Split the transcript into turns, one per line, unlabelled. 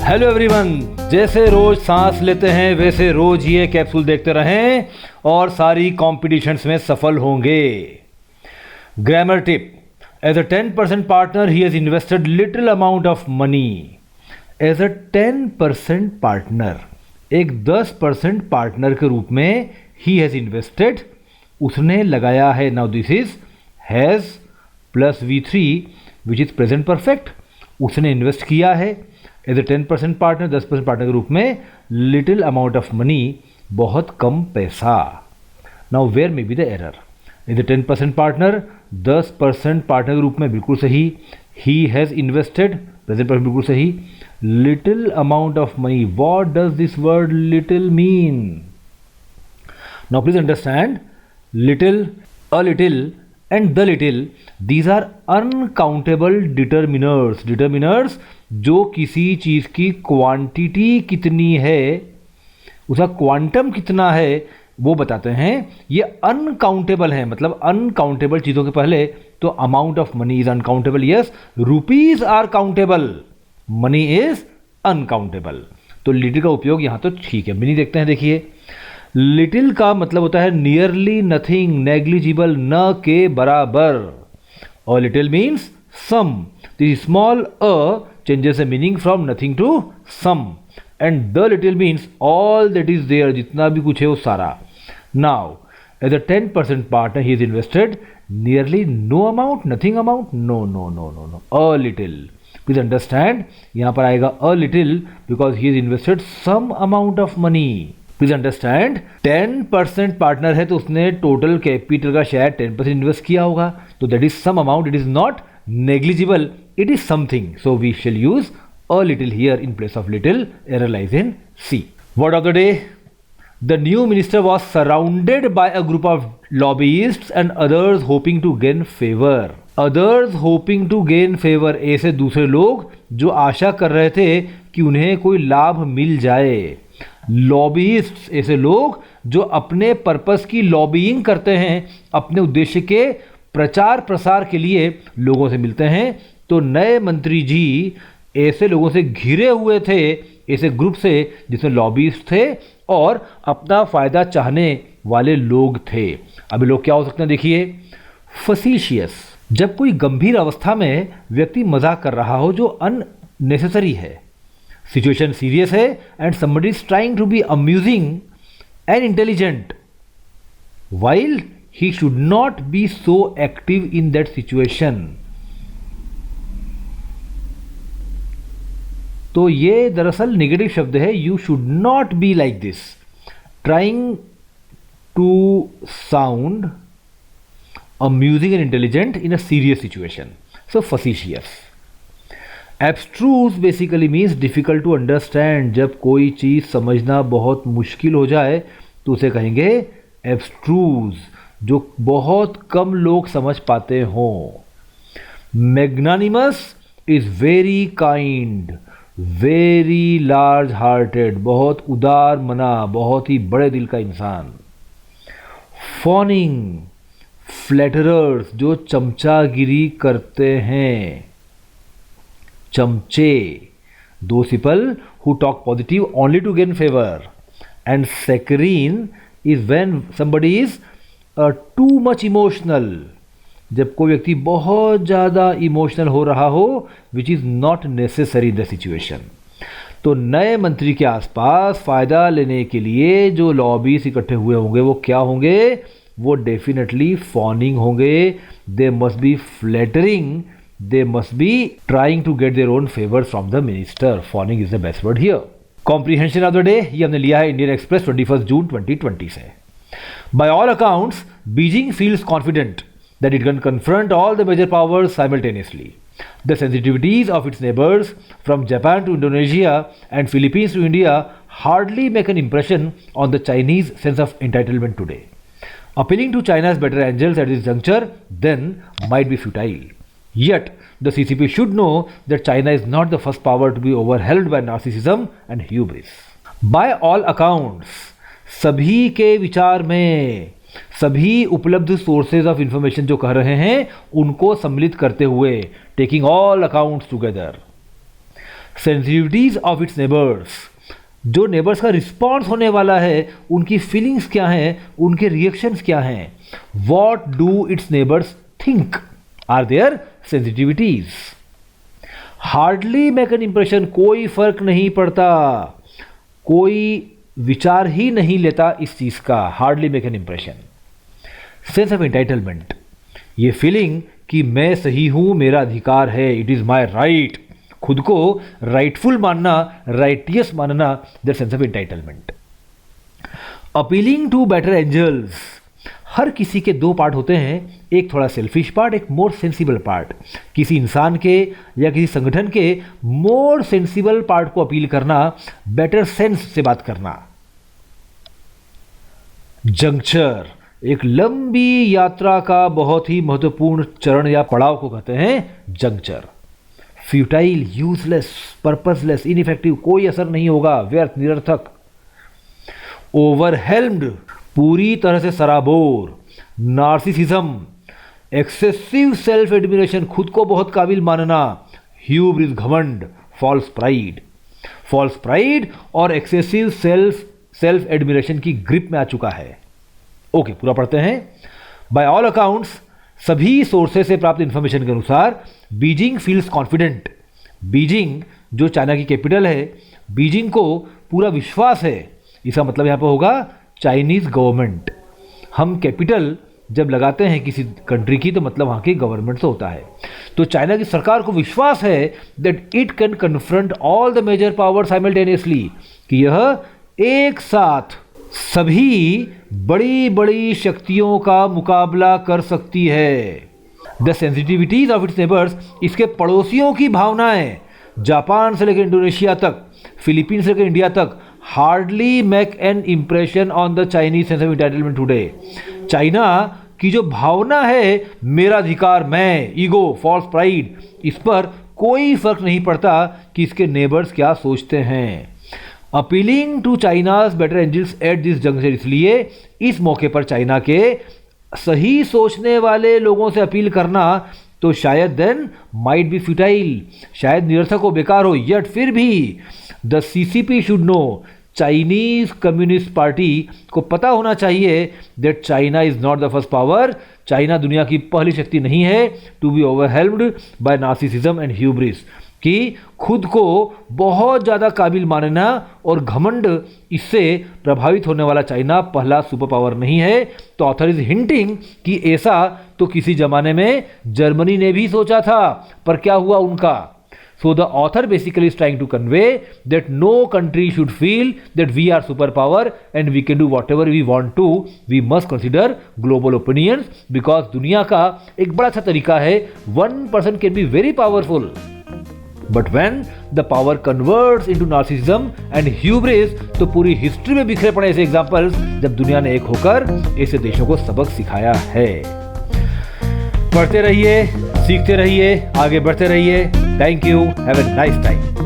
Hello everyone, जैसे रोज सांस लेते हैं वैसे रोज ये कैप्सूल देखते रहें और सारी कॉम्पिटिशन्स में सफल होंगे। Grammar tip: as a 10% partner he has invested little amount of money. As a 10% partner, एक 10% पार्टनर के रूप में ही हैज इन्वेस्टेड, उसने लगाया है। Now this is has plus V3 which is present perfect. उसने इन्वेस्ट किया है। एज ए 10% पार्टनर, 10% पार्टनर के रूप में, लिटिल अमाउंट ऑफ मनी, बहुत कम पैसा। Now where may be the error? As a 10% partner, 10% partner के रूप में बिल्कुल सही। He has invested, present perfect बिल्कुल सही। Little amount of money, what does this word little mean? Now please understand, little, a little and the little, these are uncountable determiners. Determiners जो किसी चीज़ की क्वांटिटी कितनी है, उसका क्वांटम कितना है वो बताते हैं। ये अनकाउंटेबल है, मतलब अनकाउंटेबल चीज़ों के पहले तो amount of money is uncountable. Yes, rupees are countable, money is uncountable. तो लिटिल का उपयोग यहाँ तो ठीक है। मीनिंग देखते हैं, देखिए। लिटिल का मतलब होता है नियरली नथिंग, नेग्लिजिबल, न के बराबर। और little means some. This small a changes the meaning from nothing to some. And the little means all that is there, जितना भी कुछ है वो सारा। Now as a 10% partner he is invested nearly no amount, nothing amount, no no no no no, a little. Please understand, यहां पर आएगा a little because he is invested some amount of money. Please understand, 10% partner है तो उसने total capital का share 10% invest किया होगा, तो that is some amount, it is not negligible, it is something. So we shall use a little here in place of little. Error lies in C. Word of the day: the new minister was surrounded by a group of lobbyists and others hoping to gain favour. Others hoping to gain favour, ऐसे दूसरे लोग जो आशा कर रहे थे कि उन्हें कोई लाभ मिल जाए। लॉबिyists, ऐसे लोग जो अपने पर्पस की लॉबिंग करते हैं, अपने उद्देश्य के प्रचार प्रसार के लिए लोगों से मिलते हैं। तो नए मंत्री जी ऐसे लोगों से घिरे हुए थे, ऐसे ग्रुप से जिसमें लॉबिyists थे और अपना फायदा चाहने वाले लोग थे। अभी लोग क्या हो सकते हैं, देखिए। फैसिशियस, जब कोई गंभीर अवस्था में व्यक्ति मजाक कर रहा हो जो अननेसेसरी है। सिचुएशन सीरियस है and somebody is trying to be amusing and intelligent while he should not be so active in that situation. तो ये दरअसल नेगेटिव शब्द है। You should not be like this, trying to sound amusing and intelligent in a serious situation. So facetious. Abstruse basically means difficult to understand. जब कोई चीज़ समझना बहुत मुश्किल हो जाए तो उसे कहेंगे abstruse, जो बहुत कम लोग समझ पाते हों। Magnanimous is very kind, very large hearted, बहुत उदार मना, बहुत ही बड़े दिल का इंसान। Fawning, फ्लैटरर्स, जो चमचागिरी करते हैं, चमचे। Those people who talk positive only to gain favor. And saccharine is when somebody is too much emotional, जब कोई व्यक्ति बहुत ज़्यादा इमोशनल हो रहा हो, which is not necessary in the situation. तो नए मंत्री के आसपास फ़ायदा लेने के लिए जो लॉबीज इकट्ठे हुए होंगे वो क्या होंगे? वो डेफिनेटली फॉनिंग होंगे। They must be flattering, they must be trying to get their own favour from the minister. Fawning is the best word here. Comprehension of the day ये हमने लिया है इंडियन एक्सप्रेस 21 जून 2020 से। By all accounts, Beijing feels confident that it can confront all the major powers simultaneously. The sensitivities of its neighbors from Japan to Indonesia and Philippines to India hardly make an impression on the Chinese sense of entitlement today. Appealing to China's better angels at this juncture then might be futile. Yet, the CCP should know that China is not the first power to be overwhelmed by narcissism and hubris. By all accounts, सभी के विचार में, सभी उपलब्ध sources of information जो कह रहे हैं उनको सम्मिलित करते हुए, taking all accounts together, sensitivities of its neighbours, जो नेबर्स का रिस्पॉन्स होने वाला है उनकी फीलिंग्स क्या हैं, उनके रिएक्शंस क्या हैं. What do its neighbours think are their sensitivities. Hardly make an impression, कोई फर्क नहीं पड़ता, कोई विचार ही नहीं लेता इस चीज का. Hardly make an impression. Sense of entitlement, ये फीलिंग कि मैं सही हूं, मेरा अधिकार है, इट इज माई राइट, खुद को राइटफुल मानना, राइटियस मानना, that sense of entitlement. Appealing to better angels, हर किसी के दो पार्ट होते हैं, एक थोड़ा सेल्फिश पार्ट, एक मोर सेंसिबल पार्ट. किसी इंसान के या किसी संगठन के मोर सेंसिबल पार्ट को अपील करना, बेटर सेंस से बात करना. जंक्चर, एक लंबी यात्रा का बहुत ही महत्वपूर्ण चरण या पड़ाव को कहते हैं juncture. Futile, useless, purposeless, ineffective, कोई असर नहीं होगा, व्यर्थ, निरर्थक. ओवरहेल्म्ड, पूरी तरह से सराबोर. नार्सिसिज्म, एक्सेसिव सेल्फ एडमिरेशन, खुद को बहुत काबिल मानना. ह्यूब्रिस, घमंड. फॉल्स प्राइड, फॉल्स प्राइड और एक्सेसिव सेल्फ एडमिरेशन की ग्रिप में आ चुका है. ओके, पूरा पढ़ते हैं. बाय ऑल अकाउंट्स, सभी सोर्सेस से प्राप्त इंफॉर्मेशन के अनुसार बीजिंग फील्स कॉन्फिडेंट. बीजिंग जो चाइना की कैपिटल है, बीजिंग को पूरा विश्वास है. इसका मतलब यहां पर होगा चाइनीज गवर्नमेंट. हम कैपिटल जब लगाते हैं किसी कंट्री की तो मतलब वहां की गवर्नमेंट से होता है. तो चाइना की सरकार को विश्वास है that it can confront all the major power simultaneously, कि यह एक साथ सभी बड़ी बड़ी शक्तियों का मुकाबला कर सकती है. The sensitivities of its neighbours, इसके पड़ोसियों की भावनाएं, जापान से लेकर इंडोनेशिया तक, फिलीपींस से लेकर इंडिया तक, hardly make an impression on the Chinese sense of entitlement today. China की जो भावना है, मेरा अधिकार, मैं, ईगो, फॉल्स प्राइड, इस पर कोई फर्क नहीं पड़ता कि इसके नेबर्स क्या सोचते हैं. Appealing to China's better angels at this junction, इसलिए इस मौके पर चाइना के सही सोचने वाले लोगों से अपील करना तो शायद देन माइट बी फ्यूटाइल, शायद निरर्थक हो, बेकार हो. यट फिर भी the CCP should know, Chinese Communist Party को पता होना चाहिए that China is not the first power, China दुनिया की पहली शक्ति नहीं है to be overwhelmed by narcissism and hubris, कि खुद को बहुत ज़्यादा काबिल मानना और घमंड, इससे प्रभावित होने वाला चाइना पहला सुपर पावर नहीं है. तो ऑथर इज हिंटिंग कि ऐसा तो किसी जमाने में जर्मनी ने भी सोचा था, पर क्या हुआ उनका. So the author basically is trying to convey that no country should feel that we are super power and we can do whatever we want to. We must consider global opinions, because दुनिया का एक बड़ा अच्छा तरीका है, one person can be very powerful, but when the power converts into narcissism and hubris, तो पूरी history में बिखरे पड़े ऐसे एग्जाम्पल्स जब दुनिया ने एक होकर ऐसे देशों को सबक सिखाया है. पढ़ते रहिए, सीखते रहिए, आगे बढ़ते रहिए. Thank you, have a nice time.